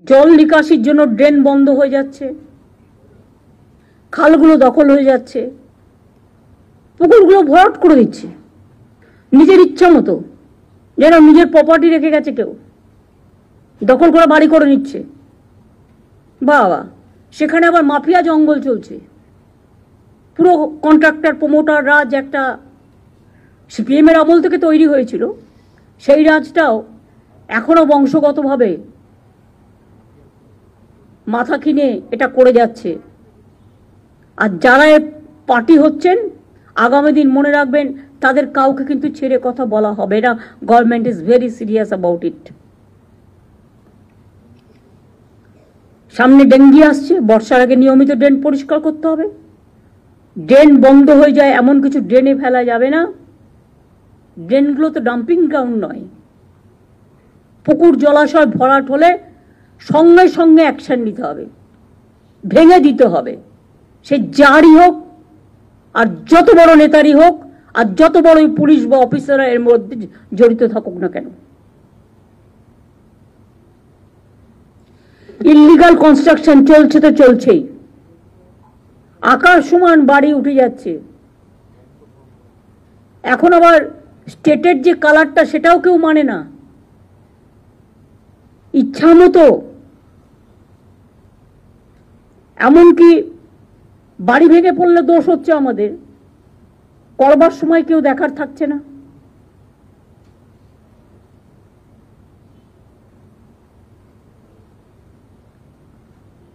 জল নিকাশির জন্য ড্রেন বন্ধ হয়ে যাচ্ছে, খালগুলো দখল হয়ে যাচ্ছে, পুকুরগুলো ভরাট করে দিচ্ছে নিজের ইচ্ছা মতো, যেন নিজের প্রপার্টি রেখে গেছে কেউ, দখল করে বাড়ি করে নিচ্ছে। বাবা, সেখানে আবার মাফিয়া জঙ্গল চলছে। পুরো কন্ট্রাক্টর প্রমোটার রাজ একটা সিপিএম এর আমল থেকে তৈরি হয়েছিল, সেই রাজটাও এখনো বংশগতভাবে মাথা কিনে এটা করে যাচ্ছে। আর যারা পার্টি হচ্ছেন, আগামী দিন মনে রাখবেন, তাদের কাউকে কিন্তু ছেড়ে কথা বলা হবে না। Government is very serious about it. সামনে ডেঙ্গি আসছে, বর্ষার আগে নিয়মিত ড্রেন পরিষ্কার করতে হবে। ড্রেন বন্ধ হয়ে যায় এমন কিছু ড্রেনে ফেলা যাবে না। ড্রেনগুলো তো ডাম্পিং গ্রাউন্ড নয়। পুকুর জলাশয় ভরাট হলে সঙ্গে সঙ্গে অ্যাকশন নিতে হবে, ভেঙে দিতে হবে। সে যারই হোক, আর যত বড় নেতারই হোক, আর যত বড় পুলিশ বা অফিসাররা এর মধ্যে জড়িত থাকুক না কেন। ইল্লিগাল কনস্ট্রাকশন চলছে তো চলছেই, আকাশ সমান বাড়ি উঠে যাচ্ছে। এখন আবার স্টেটের যে কালারটা, সেটাও কেউ মানে না। ইচ্ছা মতো, এমনকি বাড়ি ভেঙে পড়লে দোষ হচ্ছে আমাদের, করবার সময় কেউ দেখার থাকছে না।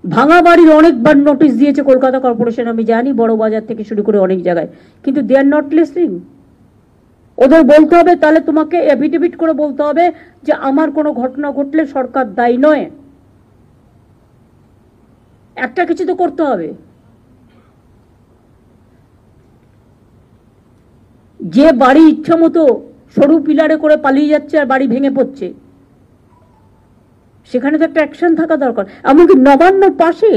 ভাঙা বাড়ির অনেকবার নোটিশ দিয়েছে কলকাতা কর্পোরেশন, আমি জানি, বড় বাজার থেকে শুরু করে অনেক জায়গায়, কিন্তু দে আর নট লিসনিং। ওদের বলতে হবে, তাহলে তোমাকে এফিডেভিট করে বলতে হবে যে আমার কোনো ঘটনা ঘটলে সরকার দায়ী নয়। একটা কিছু তো করতে হবে। যে বাড়ি ইচ্ছা মতো সরু পিলারে করে পালিয়ে যাচ্ছে আর বাড়ি ভেঙে পড়ছে, সেখানে তো একটা অ্যাকশন থাকা দরকার। এমনকি নবান্নর পাশে,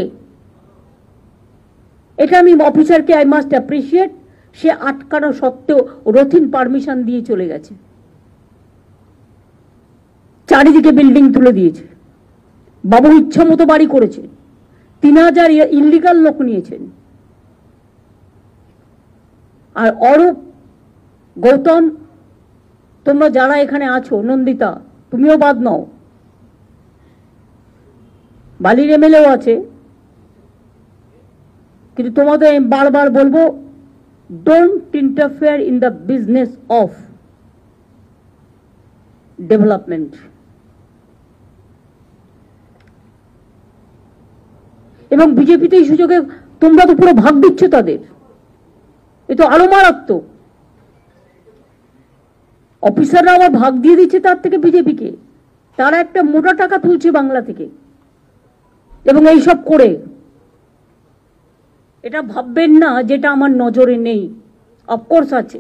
এটা আমি অফিসারকে আই মাস্ট অ্যাপ্রিসিয়েট, সে আটকানো সত্ত্বেও রথিন পারমিশন দিয়ে চলে গেছে, চারিদিকে বিল্ডিং তুলে দিয়েছে। বাবু ইচ্ছা মতো বাড়ি করেছে, 3000 ইল্লিগাল লোক নিয়েছেন। আর অরূপ, গৌতম, তোমরা যারা এখানে আছো, নন্দিতা তুমিও বাদ নাও, বালির এমএলএও আছে, কিন্তু তোমাদের আমি বারবার বলবো, don't interfere in the business of development. এবং বিজেপিতে এই সুযোগে তোমরা তো পুরো ভাগ দিচ্ছ তাদের, এ তো আরো মারাত্মক। অফিসাররা আবার ভাগ দিয়ে দিচ্ছে তার থেকে বিজেপিকে, তারা একটা মোটা টাকা তুলছে বাংলা থেকে। এবং এইসব করে এটা ভাববেন না যেটা আমার নজরে নেই, অফকোর্স আছে।